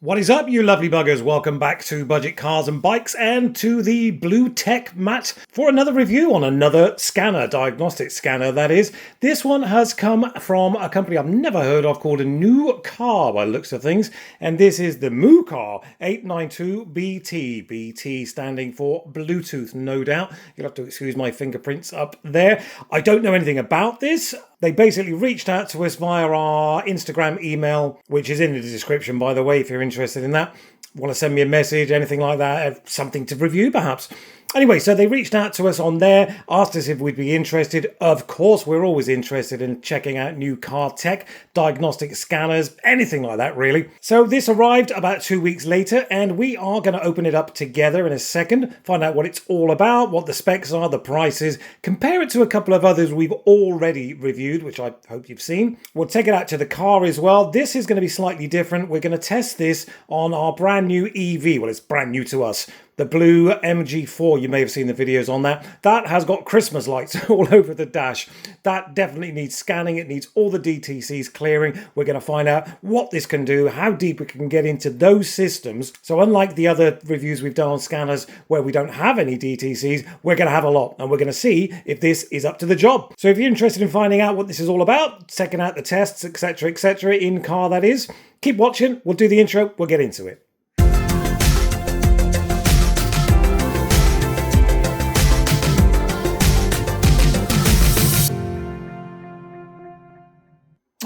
What is up, you lovely buggers? Welcome back to Budget Cars and Bikes and to the Blue Tech Mat for another review on another scanner, diagnostic scanner that is. This one has come from a company I've never heard of called MUCAR by the looks of things, and this is the MUCAR 892BT, BT standing for Bluetooth, no doubt. You'll have to excuse my fingerprints up there. I don't know anything about this. They basically reached out to us via our Instagram email, which is in the description, by the way, if you're interested in that. Want to send me a message, anything like that, something to review perhaps. Anyway, so they reached out to us on there, asked us if we'd be interested. Of course, we're always interested in checking out new car tech, diagnostic scanners, anything like that, really. So this arrived about 2 weeks later, and we are going to open it up together in a second, find out what it's all about, what the specs are, the prices, compare it to a couple of others we've already reviewed, which I hope you've seen. We'll take it out to the car as well. This is going to be slightly different. We're going to test this on our brand new EV. Well, it's brand new to us. The blue MG4, you may have seen the videos on that. That has got Christmas lights all over the dash. That definitely needs scanning. It needs all the DTCs clearing. We're going to find out what this can do, how deep we can get into those systems. So unlike the other reviews we've done on scanners where we don't have any DTCs, we're going to have a lot. And we're going to see if this is up to the job. So if you're interested in finding out what this is all about, checking out the tests, etc., in car that is, keep watching. We'll do the intro. We'll get into it.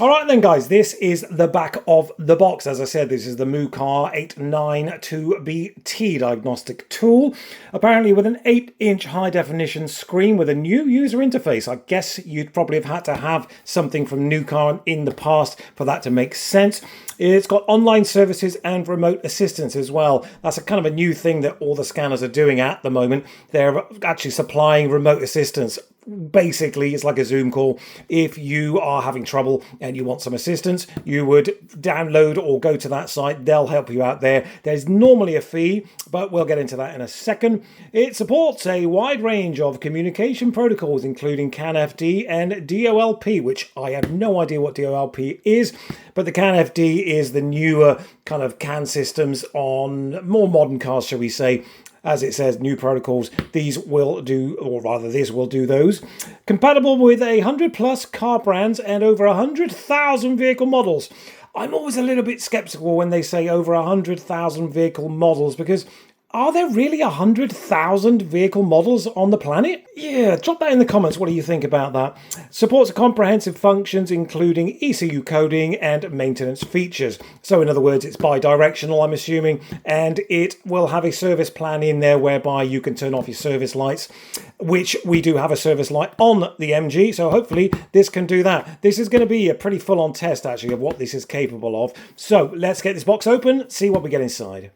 Alright then guys, this is the back of the box. As I said, this is the MUCAR 892BT diagnostic tool. Apparently with an 8-inch high definition screen with a new user interface. I guess you'd probably have had to have something from MUCAR in the past for that to make sense. It's got online services and remote assistance as well. That's a kind of a new thing that all the scanners are doing at the moment. They're actually supplying remote assistance. Basically, it's like a Zoom call. If you are having trouble and you want some assistance, you would download or go to that site. They'll help you out there. There's normally a fee, but we'll get into that in a second. It supports a wide range of communication protocols, including CAN-FD and DOLP, which I have no idea what DOLP is, but the CAN-FD is the newer kind of CAN systems on more modern cars, shall we say. As it says, new protocols, these will do, or rather this will do those. Compatible with 100 plus car brands and over 100,000 vehicle models. I'm always a little bit skeptical when they say over 100,000 vehicle models, because are there really 100,000 vehicle models on the planet? Yeah, drop that in the comments. What do you think about that? Supports comprehensive functions, including ECU coding and maintenance features. So in other words, it's bi-directional, I'm assuming, and it will have a service plan in there whereby you can turn off your service lights, which we do have a service light on the MG, so hopefully this can do that. This is going to be a pretty full-on test, actually, of what this is capable of. So let's get this box open, see what we get inside.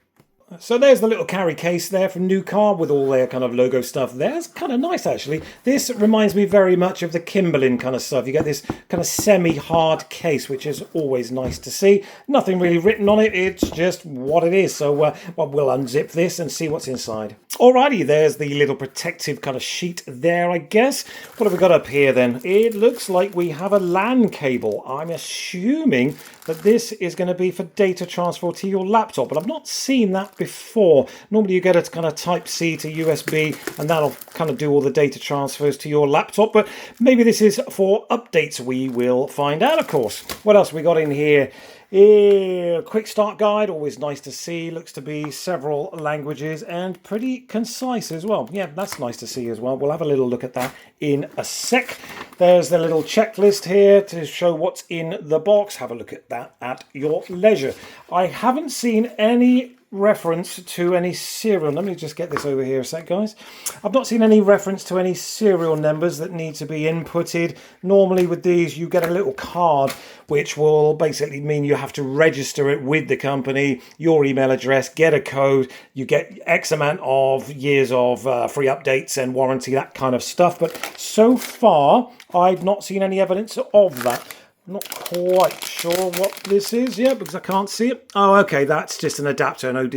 So there's the little carry case there from MUCAR with all their kind of logo stuff there. It's kind of nice, actually. This reminds me very much of the Kimberlin kind of stuff. You get this kind of semi-hard case, which is always nice to see. Nothing really written on it. It's just what it is. So well, we'll unzip this and see what's inside. Alrighty, there's the little protective kind of sheet there, I guess. What have we got up here then? It looks like we have a LAN cable. I'm assuming that this is going to be for data transfer to your laptop, but I've not seen that before. Normally you get a kind of Type-C to USB and that'll kind of do all the data transfers to your laptop, but maybe this is for updates. We will find out, of course. What else we got in here? Quick start guide, always nice to see. Looks to be several languages and pretty concise as well. Yeah, that's nice to see as well. We'll have a little look at that in a sec. There's the little checklist here to show what's in the box. Have a look at that at your leisure. I haven't seen any reference to any serial. Let me just get this over here a sec, guys. I've not seen any reference to any serial numbers that need to be inputted. Normally with these you get a little card which will basically mean you have to register it with the company, your email address, get a code, you get X amount of years of free updates and warranty, that kind of stuff. But so far I've not seen any evidence of that. Not quite sure what this is yet because I can't see it. Oh, okay, that's just an adapter, an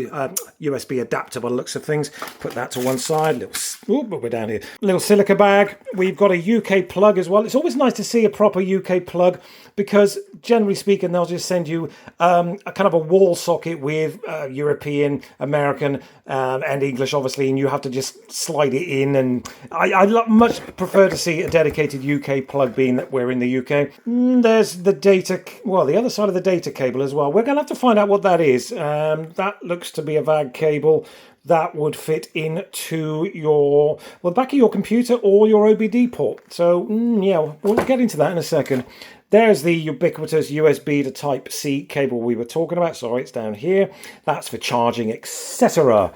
USB adapter by the looks of things. Put that to one side. We're down here. Little silica bag. We've got a UK plug as well. It's always nice to see a proper UK plug because generally speaking, they'll just send you a kind of a wall socket with European, American, and English, obviously, and you have to just slide it in. And I much prefer to see a dedicated UK plug, being that we're in the UK. There's the data, well, the other side of the data cable as well. We're going to have to find out what that is. That looks to be a VAG cable that would fit into your, well, back of your computer or your OBD port. So, yeah, we'll get into that in a second. There's the ubiquitous USB to Type-C cable we were talking about. Sorry, it's down here. That's for charging, etc.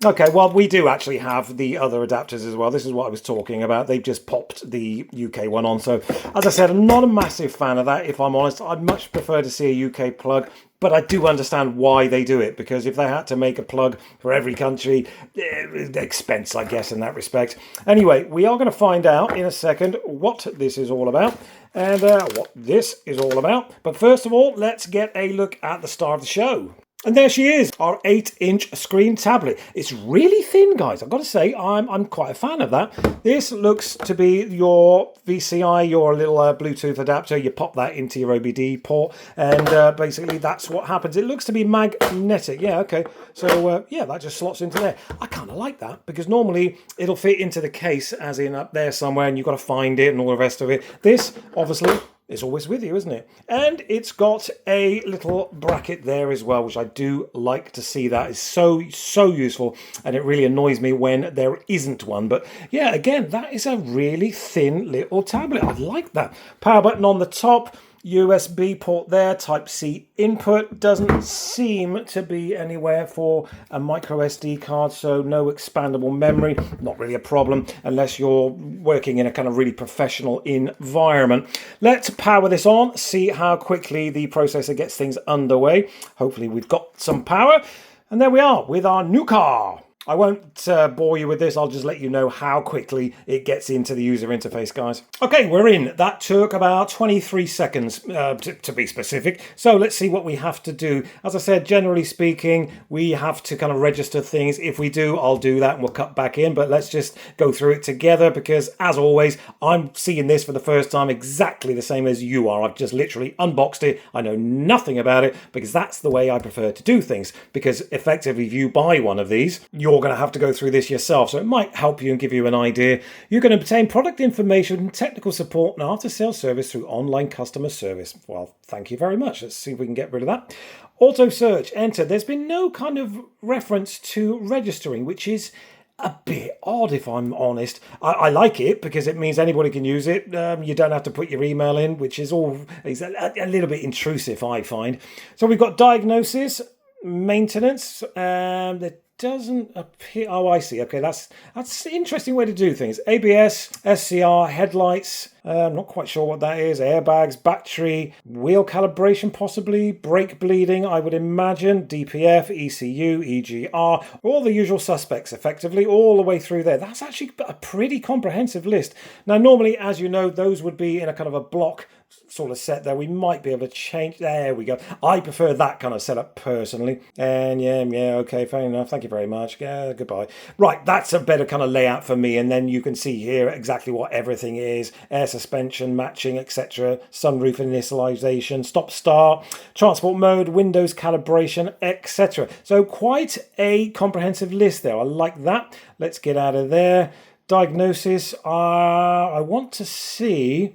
Okay, well, we do actually have the other adapters as well. This is what I was talking about. They've just popped the UK one on. So, as I said, I'm not a massive fan of that, if I'm honest. I'd much prefer to see a UK plug. But I do understand why they do it, because if they had to make a plug for every country, expense, I guess, in that respect. Anyway, we are going to find out in a second what this is all about and what this is all about. But first of all, let's get a look at the star of the show. And there she is, our 8-inch screen tablet. It's really thin, guys. I've got to say, I'm quite a fan of that. This looks to be your VCI, your little Bluetooth adapter. You pop that into your OBD port, and basically that's what happens. It looks to be magnetic. Yeah, okay. So, yeah, that just slots into there. I kind of like that, because normally it'll fit into the case, as in up there somewhere, and you've got to find it and all the rest of it. This, obviously, it's always with you, isn't it? And it's got a little bracket there as well, which I do like to see. That is so useful, and it really annoys me when there isn't one. But yeah, again, that is a really thin little tablet. I like that. Power button on the top. USB port there, Type-C input. Doesn't seem to be anywhere for a micro SD card, so no expandable memory. Not really a problem unless you're working in a kind of really professional environment. Let's power this on, see how quickly the processor gets things underway. Hopefully we've got some power. And there we are with our MUCAR. I won't bore you with this. I'll just let you know how quickly it gets into the user interface, guys. Okay, we're in. That took about 23 seconds to be specific. So let's see what we have to do. As I said, generally speaking, we have to kind of register things. If we do, I'll do that and we'll cut back in. But let's just go through it together, because as always, I'm seeing this for the first time exactly the same as you are. I've just literally unboxed it. I know nothing about it, because that's the way I prefer to do things. Because effectively, if you buy one of these, you're going to have to go through this yourself, so it might help you and give you an idea. You can obtain product information and technical support and after-sales service through online customer service. Well, thank you very much. Let's see if we can get rid of that. Auto search, enter. There's been no kind of reference to registering, which is a bit odd, if I'm honest. I like it because it means anybody can use it. You don't have to put your email in, which is a little bit intrusive, I find. So we've got diagnosis, maintenance, that doesn't appear. Oh, I see. Okay, that's an interesting way to do things. ABS, SCR, headlights. I'm not quite sure what that is. Airbags, battery, wheel calibration, possibly brake bleeding, I would imagine. DPF, ECU, EGR, all the usual suspects, effectively, all the way through there. That's actually a pretty comprehensive list. Now, normally, as you know, those would be in a kind of a block sort of set there. We might be able to change. There we go. I prefer that kind of setup personally. And yeah, okay, fair enough. Thank you very much. Yeah, goodbye. Right, that's a better kind of layout for me. And then you can see here exactly what everything is: air suspension, matching, etc. Sunroof initialization, stop start, transport mode, windows calibration, etc. So quite a comprehensive list there. I like that. Let's get out of there. Diagnosis. I want to see.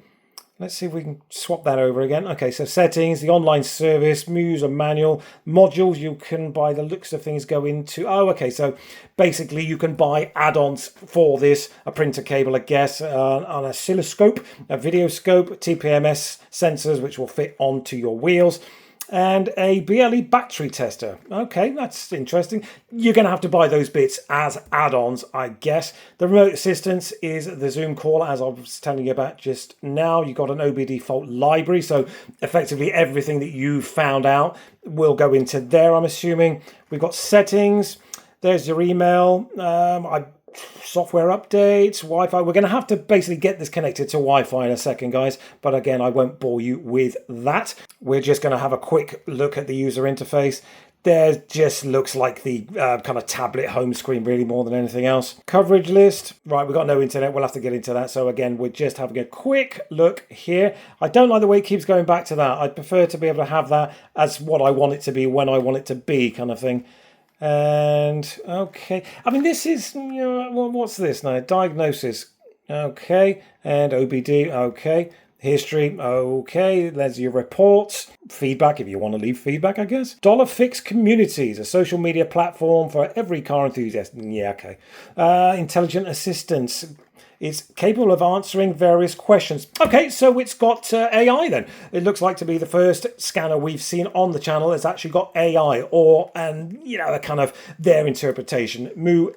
Let's see if we can swap that over again. Okay, so settings, the online service, user manual, modules you can, by the looks of things, go into. Oh, okay, so basically you can buy add-ons for this, a printer cable, I guess, an oscilloscope, a video scope, TPMS sensors, which will fit onto your wheels, and a BLE battery tester. Okay, that's interesting. You're going to have to buy those bits as add-ons, I guess. The remote assistance is the Zoom call, as I was telling you about just now. You've got an OBD fault library, so effectively everything that you found out will go into there, I'm assuming. We've got settings. There's your email. I software updates, Wi-Fi. We're going to have to basically get this connected to Wi-Fi in a second, guys. But again, I won't bore you with that. We're just going to have a quick look at the user interface. There just looks like the kind of tablet home screen really more than anything else. Coverage list. Right, we've got no internet. We'll have to get into that. So again, we're just having a quick look here. I don't like the way it keeps going back to that. I'd prefer to be able to have that as what I want it to be when I want it to be kind of thing. And okay, I mean, this is, you know, what's this now? Diagnosis. Okay. And OBD. Okay. History, okay, there's your reports. Feedback, if you want to leave feedback, I guess. Dollar Fix Communities, a social media platform for every car enthusiast. Yeah, okay. Intelligent Assistance. It's capable of answering various questions. Okay, so it's got AI then. It looks like to be the first scanner we've seen on the channel that's actually got AI or, you know, a kind of their interpretation.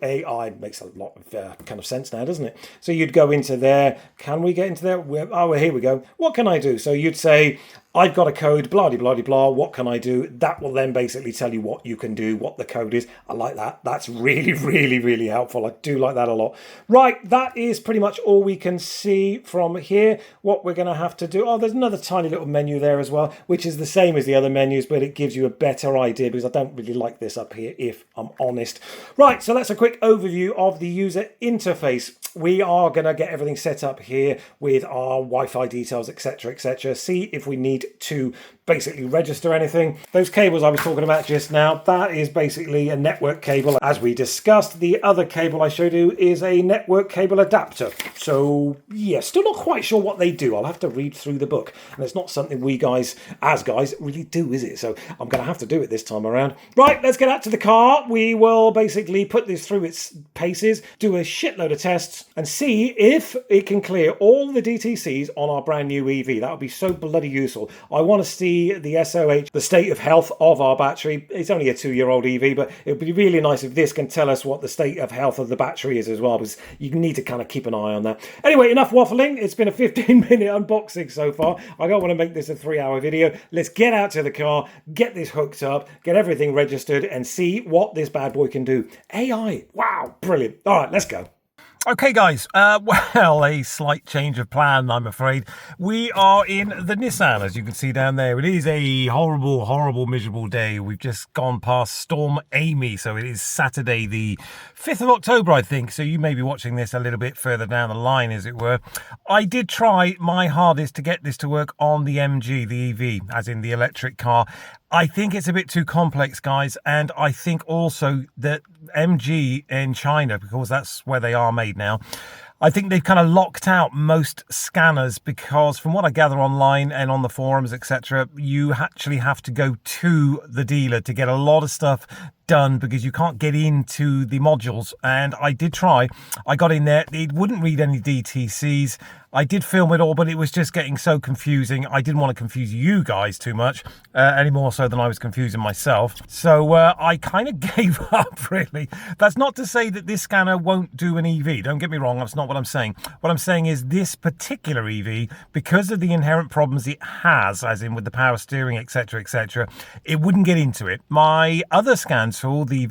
AI makes a lot of kind of sense now, doesn't it? So you'd go into there. Can we get into there? Oh, here we go. What can I do? So you'd say, I've got a code, blah, blah, blah, blah. What can I do? That will then basically tell you what you can do, what the code is. I like that. That's really, really, really helpful. I do like that a lot. Right, that is pretty much all we can see from here. What we're going to have to do, there's another tiny little menu there as well, which is the same as the other menus, but it gives you a better idea because I don't really like this up here, if I'm honest. Right, so that's a quick overview of the user interface. We are going to get everything set up here with our Wi-Fi details, etc., etc. See if we need to basically register anything. Those cables I was talking about just now, that is basically a network cable. As we discussed, the other cable I showed you is a network cable adapter. So yeah, still not quite sure what they do. I'll have to read through the book. And it's not something we guys, as guys, really do, is it? So I'm going to have to do it this time around. Right, let's get out to the car. We will basically put this through its paces, do a shitload of tests, and see if it can clear all the DTCs on our brand new EV. That would be so bloody useful. I want to see the SOH, the state of health of our battery. It's only a 2-year-old EV, but it would be really nice if this can tell us what the state of health of the battery is as well, because you need to kind of keep an eye on that. Anyway, enough waffling. It's been a 15-minute unboxing so far. I don't want to make this a 3-hour video. Let's get out to the car, get this hooked up, get everything registered, and see what this bad boy can do. AI. Wow, brilliant. All right, let's go. Okay, guys, well, a slight change of plan, I'm afraid. We are in the Nissan, as you can see down there. It is a horrible, horrible, miserable day. We've just gone past Storm Amy, so it is Saturday, the 5th of October, I think. So you may be watching this a little bit further down the line, as it were. I did try my hardest to get this to work on the MG, the EV, as in the electric car. I think it's a bit too complex, guys, and I think also that MG in China, because that's where they are made now, I think they've kind of locked out most scanners because from what I gather online and on the forums, etc., you actually have to go to the dealer to get a lot of stuff done because you can't get into the modules. And I did try. I got in there. It wouldn't read any DTCs. I did film it all, but it was just getting so confusing. I didn't want to confuse you guys too much, any more so than I was confusing myself. So I kind of gave up, really. That's not to say that this scanner won't do an EV. Don't get me wrong. That's not what I'm saying. What I'm saying is this particular EV, because of the inherent problems it has, as in with the power steering, etc., etc., it wouldn't get into it. My other scan tool, the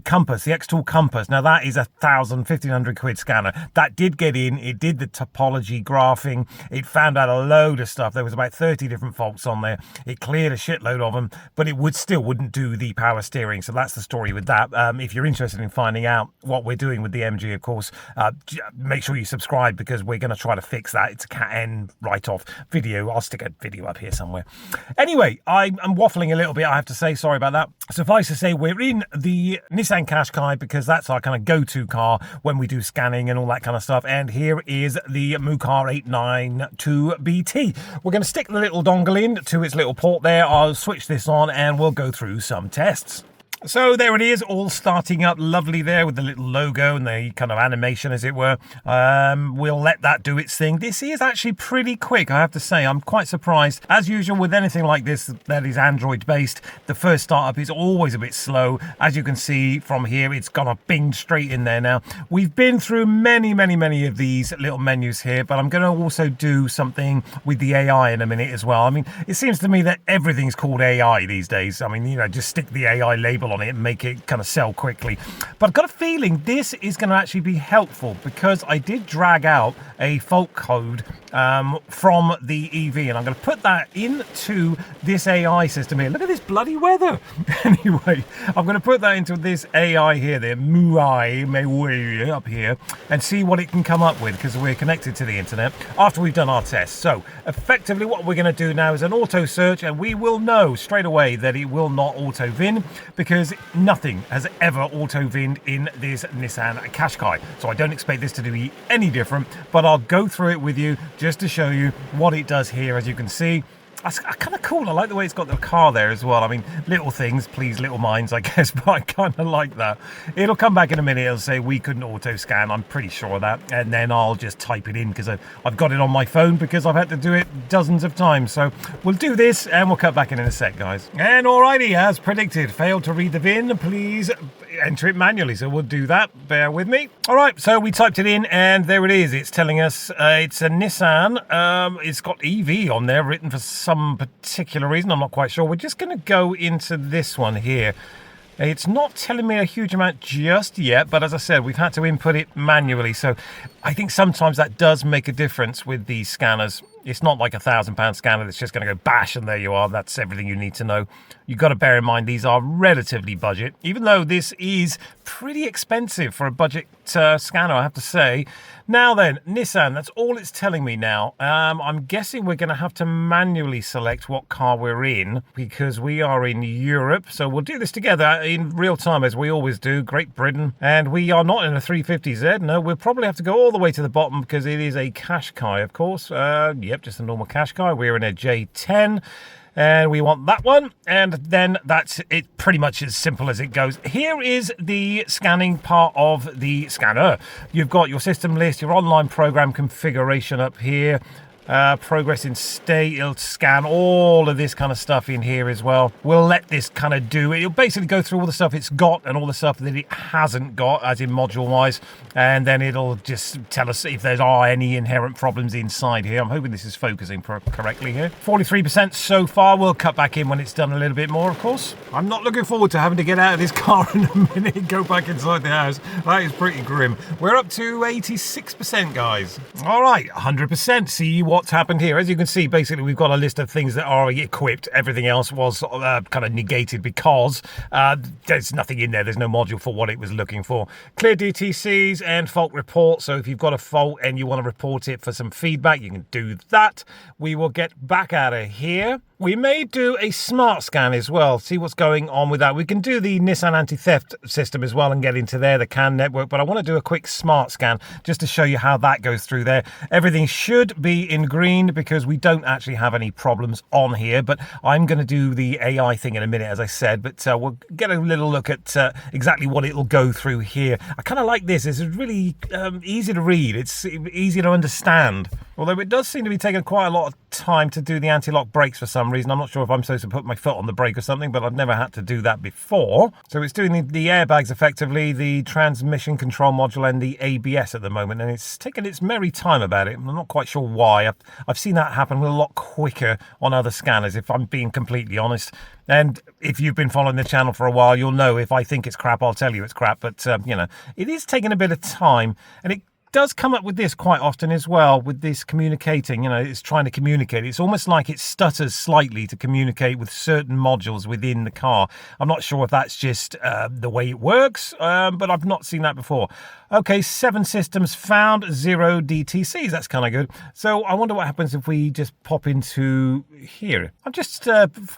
Compass, the X-Tool Compass, now that is £1,500 scanner. That did get in. It did the topology graphing. It found out a load of stuff. There was about 30 different faults on there. It cleared a shitload of them, but it wouldn't do the power steering. So that's the story with that. If you're interested in finding out what we're doing with the MG, of course, make sure you subscribe because we're going to try to fix that. It's a Cat N write-off video. I'll stick a video up here somewhere. Anyway, I'm waffling a little bit, I have to say. Sorry about that. Suffice to say, we're in the Nissan Qashqai because that's our kind of go-to car when we do scanning and all that kind of stuff. And here is the MUCAR 892BT. We're going to stick the little dongle in to its little port there. I'll switch this on and we'll go through some tests. So there it is, all starting up lovely there with the little logo and the kind of animation, as it were. We'll let that do its thing. This is actually pretty quick, I have to say. I'm quite surprised. As usual with anything like this that is Android based, the first startup is always a bit slow. As you can see from here, it's gone a bing straight in there now. We've been through many of these little menus here, but I'm going to also do something with the AI in a minute as well. I mean, it seems to me that everything's called AI these days. I mean, you know, just stick the AI label label on it and make it kind of sell quickly. But I've got a feeling this is going to actually be helpful, because I did drag out a fault code from the EV, and I'm going to put that into this AI system here. Look at this bloody weather. Anyway, I'm going to put that into this AI here, the MUI up here, and see what it can come up with, because we're connected to the internet after we've done our test. So effectively what we're going to do now is an auto search, and we will know straight away that it will not auto VIN, because nothing has ever auto VIN'd in this Nissan Qashqai. So I don't expect this to be any different, but I'll go through it with you just to show you what it does here. As you can see, that's kind of cool. I like the way it's got the car there as well. I mean, little things please little minds, I guess, but I kind of like that. It'll come back in a minute. It'll say we couldn't auto scan. I'm pretty sure of that. And then I'll just type it in, because I've got it on my phone, because I've had to do it dozens of times. So we'll do this and we'll cut back in a sec, guys. And alrighty, as predicted, failed to read the VIN. Please enter it manually. So we'll do that. Bear with me. All right, so we typed it in and there it is. It's telling us it's a Nissan. It's got EV on there written for some particular reason. I'm not quite sure. We're just going to go into this one here. It's not telling me a huge amount just yet, but as I said, we've had to input it manually. So I think sometimes that does make a difference with these scanners. It's not like £1,000 scanner that's just going to go bash and there you are. That's everything you need to know. You've got to bear in mind these are relatively budget, even though this is pretty expensive for a budget scanner, I have to say. Now then, Nissan, that's all it's telling me now. I'm guessing we're going to have to manually select what car we're in, because we are in Europe. So we'll do this together in real time, as we always do. Great Britain. And we are not in a 350Z. No, we'll probably have to go all the way to the bottom, because it is a Qashqai, of course. Yep, just a normal Qashqai. We're in a J10. And we want that one, and then that's it, pretty much as simple as it goes. Here is the scanning part of the scanner. You've got your system list, your online program configuration up here. Progress in state, it'll scan all of this kind of stuff in here as well. We'll let this kind of do it. It'll basically go through all the stuff it's got and all the stuff that it hasn't got, as in module wise, and then it'll just tell us if there are any inherent problems inside here. I'm hoping this is focusing correctly here. 43% so far. We'll cut back in when it's done a little bit more, of course. I'm not looking forward to having to get out of this car in a minute and go back inside the house. That is pretty grim. We're up to 86%, guys. All right, 100%. See what's happened here. As you can see, basically we've got a list of things that are equipped. Everything else was kind of negated, because there's nothing in there. There's no module for what it was looking for. Clear DTCs and fault report. So if you've got a fault and you want to report it for some feedback, you can do that. We will get back out of here. We may do a smart scan as well, see what's going on with that. We can do the Nissan anti-theft system as well and get into there, the CAN network, but I want to do a quick smart scan just to show you how that goes through there. Everything should be in green, because we don't actually have any problems on here, but I'm going to do the AI thing in a minute, as I said, but we'll get a little look at exactly what it'll go through here. I kind of like this. It's really easy to read. It's easy to understand, although it does seem to be taking quite a lot of time to do the anti-lock brakes for some reason. I'm not sure if I'm supposed to put my foot on the brake or something, but I've never had to do that before. So it's doing the airbags effectively, the transmission control module and the ABS at the moment, and it's taking its merry time about it. I'm not quite sure why. I've seen that happen a lot quicker on other scanners, if I'm being completely honest. And if you've been following the channel for a while, you'll know if I think it's crap, I'll tell you it's crap. But, you know, it is taking a bit of time, and it does come up with this quite often as well, with this communicating. You know, it's trying to communicate. It's almost like it stutters slightly to communicate with certain modules within the car. I'm not sure if that's just the way it works, but I've not seen that before. Okay, 7 systems found, 0 DTCs. That's kind of good. So I wonder what happens if we just pop into here. I'm just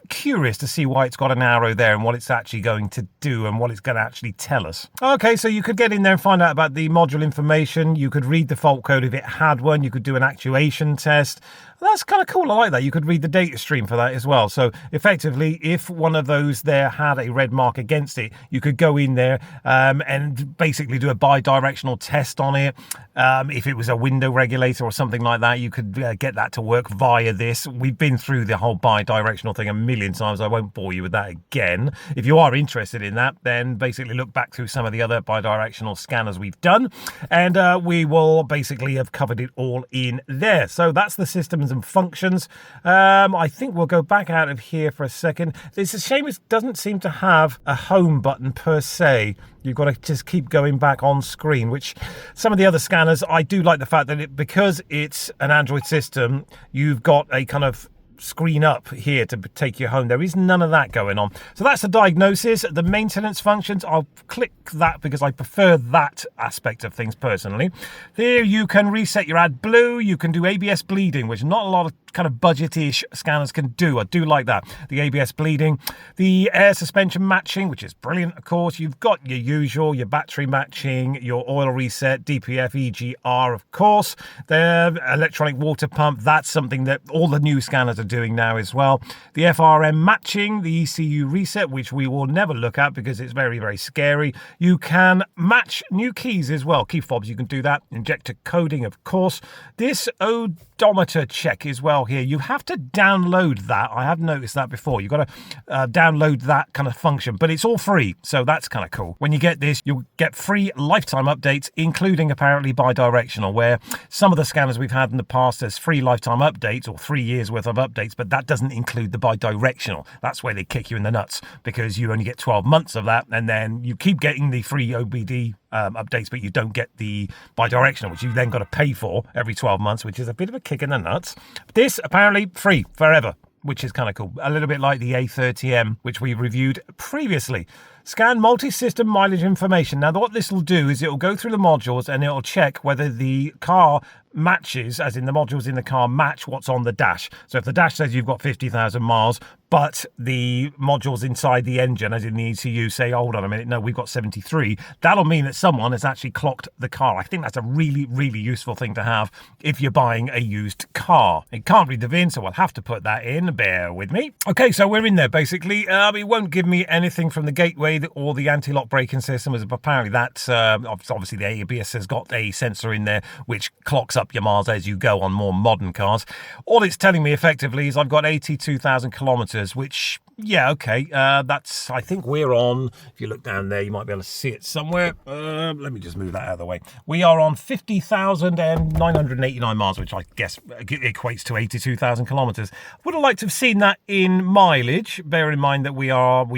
curious to see why it's got an arrow there and what it's actually going to do and what it's going to actually tell us. Okay, so you could get in there and find out about the module information. You could read the fault code if it had one. You could do an actuation test. That's kind of cool. I like that. You could read the data stream for that as well. So effectively, if one of those there had a red mark against it, you could go in there and basically do a bi-directional test on it. If it was a window regulator or something like that, you could get that to work via this. We've been through the whole bi-directional thing a million times. I won't bore you with that again. If you are interested in that, then basically look back through some of the other bi-directional scanners we've done, and we will basically have covered it all in there. So that's the systems scans and functions. I think we'll go back out of here for a second. It's a shame it doesn't seem to have a home button per se. You've got to just keep going back on screen, which some of the other scanners, I do like the fact that because it's an Android system, you've got a kind of screen up here to take you home. There is none of that going on. So that's the diagnosis. The maintenance functions, I'll click that because I prefer that aspect of things personally. Here you can reset your AdBlue. You can do ABS bleeding, which not a lot of kind of budget-ish scanners can do. I do like that. The ABS bleeding, the air suspension matching, which is brilliant, of course. You've got your usual, your battery matching, your oil reset, DPF, EGR, of course. The electronic water pump, that's something that all the new scanners are doing now as well. The FRM matching, the ECU reset, which we will never look at because it's very, very scary. You can match new keys as well. Key fobs, you can do that. Injector coding, of course. This odometer check as well here. You have to download that. I have noticed that before. You've got to download that kind of function, but it's all free. So that's kind of cool. When you get this, you'll get free lifetime updates, including apparently bi-directional, where some of the scanners we've had in the past, there's free lifetime updates or 3 years worth of updates, but that doesn't include the bi-directional. That's where they kick you in the nuts because you only get 12 months of that. And then you keep getting the free OBD updates, but you don't get the bi-directional, which you then got to pay for every 12 months, which is a bit of a kick in the nuts. This apparently free forever, which is kind of cool. A little bit like the A30M, which we reviewed previously. Scan multi-system mileage information. Now, what this will do is it will go through the modules and it will check whether the car matches, as in the modules in the car match what's on the dash. So if the dash says you've got 50,000 miles, but the modules inside the engine, as in the ECU, say, hold on a minute, no, we've got 73, that'll mean that someone has actually clocked the car. I think that's a really, really useful thing to have if you're buying a used car. It can't read the VIN, so I'll have to put that in. Bear with me. Okay, so we're in there, basically. It won't give me anything from the gateway or the anti-lock braking system, as apparently that's, obviously the ABS has got a sensor in there which clocks up your miles as you go on more modern cars. All it's telling me effectively is I've got 82,000 kilometers, which, yeah, okay, that's, I think we're on, if you look down there, you might be able to see it somewhere. Let me just move that out of the way. We are on 50,989 miles, which I guess equates to 82,000 kilometers. Would have liked to have seen that in mileage, bear in mind that we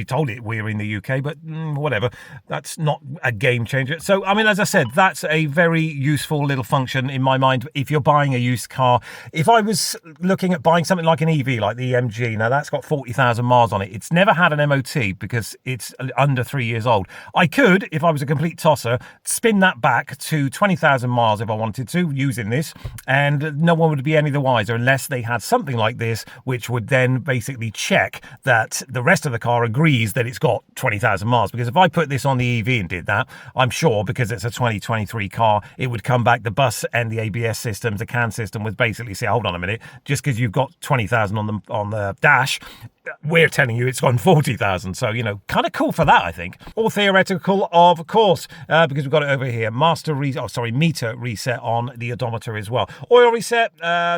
told it we're in the UK, but whatever, that's not a game changer. So, I mean, as I said, that's a very useful little function in my mind if you're buying a used car. If I was looking at buying something like an EV, like the MG, now that's got 40,000 miles on it. It's never had an MOT because it's under 3 years old. I could, if I was a complete tosser, spin that back to 20,000 miles if I wanted to using this, and no one would be any the wiser unless they had something like this, which would then basically check that the rest of the car agrees that it's got 20,000 miles. Because if I put this on the EV and did that, I'm sure because it's a 2023 car, it would come back, the bus and the ABS systems, the CAN system would basically say, hold on a minute, just because you've got 20,000 on the dash, we're telling you it's gone 40,000. So, you know, kind of cool for that, I think. All theoretical, of course, because we've got it over here. Meter reset on the odometer as well. Oil reset,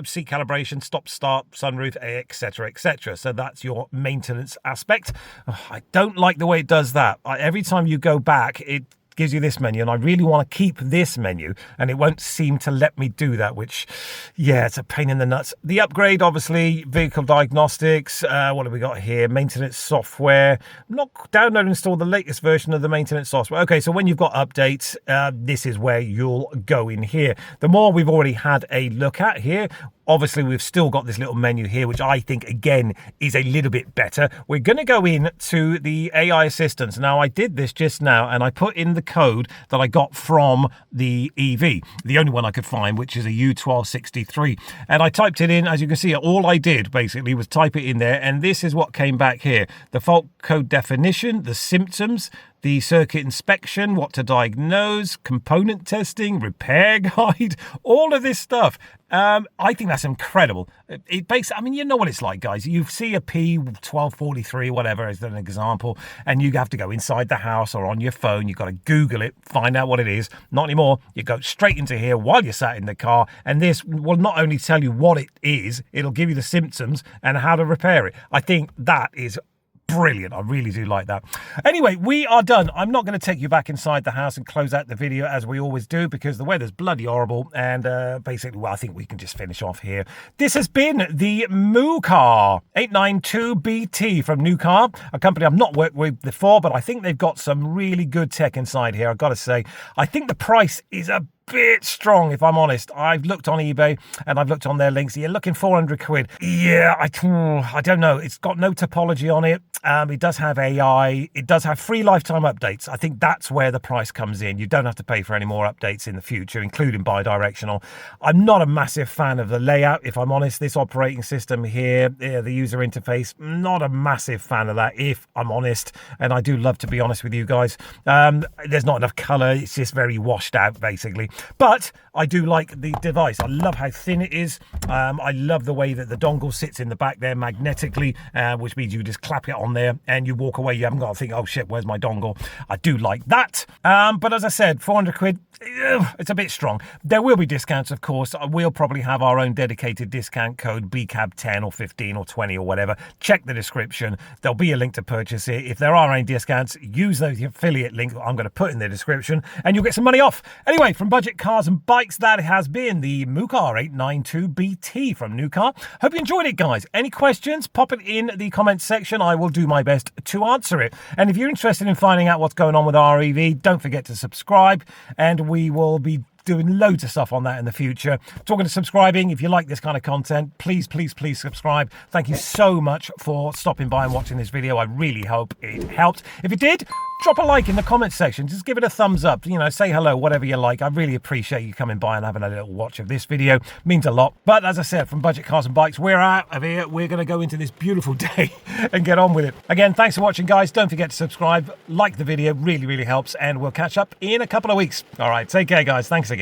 seat calibration, stop, start, sunroof, etc., etc. So that's your maintenance aspect. I don't like the way it does that. Every time you go back, it gives you this menu, and I really want to keep this menu, and it won't seem to let me do that, which, yeah, it's a pain in the nuts. The upgrade, obviously, vehicle diagnostics, what have we got here? Maintenance software. I'm not download and install the latest version of the maintenance software. Okay, so when you've got updates, this is where you'll go in here. The more we've already had a look at here, obviously, we've still got this little menu here, which I think, again, is a little bit better. We're going to go in to the AI assistants. Now, I did this just now, and I put in the code that I got from the EV, the only one I could find, which is a U1263. And I typed it in. As you can see, all I did, basically, was type it in there, and this is what came back here. The fault code definition, the symptoms, the circuit inspection, what to diagnose, component testing, repair guide, all of this stuff. I think that's incredible. It basically, I mean, you know what it's like, guys. You see a P1243, whatever, as an example, and you have to go inside the house or on your phone. You've got to Google it, find out what it is. Not anymore. You go straight into here while you're sat in the car, and this will not only tell you what it is, it'll give you the symptoms and how to repair it. I think that is brilliant. I really do like that. Anyway, we are done. I'm not going to take you back inside the house and close out the video as we always do because the weather's bloody horrible. And basically, well, I think we can just finish off here. This has been the MUCAR 892BT from MUCAR, a company I've not worked with before, but I think they've got some really good tech inside here. I've got to say, I think the price is a bit strong, if I'm honest. I've looked on eBay and I've looked on their links. You're looking 400 quid. Yeah, I don't know. It's got no topology on it. It does have AI. It does have free lifetime updates. I think that's where the price comes in. You don't have to pay for any more updates in the future, including bi-directional. I'm not a massive fan of the layout, if I'm honest. This operating system here, the user interface, not a massive fan of that, if I'm honest. And I do love to be honest with you guys. There's not enough color. It's just very washed out, basically. But I do like the device. I love how thin it is. I love the way that the dongle sits in the back there magnetically, which means you just clap it on there and you walk away. You haven't got to think, oh shit, where's my dongle? I do like that. But as I said, 400 quid, it's a bit strong. There will be discounts, of course. We'll probably have our own dedicated discount code, BCAB10 or 15 or 20 or whatever. Check the description. There'll be a link to purchase it. If there are any discounts, use the affiliate link I'm going to put in the description and you'll get some money off. Anyway, from Budget Cars and Bikes, that has been the MUCAR 892BT from MUCAR. Hope you enjoyed it, guys. Any questions, pop it in the comments section. I will do my best to answer it. And if you're interested in finding out what's going on with REV, don't forget to subscribe, and we will be doing loads of stuff on that in the future. Talking to subscribing, if you like this kind of content, please subscribe. Thank you so much for stopping by and watching this video. I really hope it helped. If it did, drop a like in the comments section. Just give it a thumbs up, say hello, whatever you like. I really appreciate you coming by and having a little watch of this video. It means a lot. But as I said, from Budget Cars and Bikes, we're out of here. We're going to go into this beautiful day and get on with it. Again, thanks for watching, guys. Don't forget to subscribe, like the video, really helps, and we'll catch up in a couple of weeks. All right, take care, guys. Thanks again.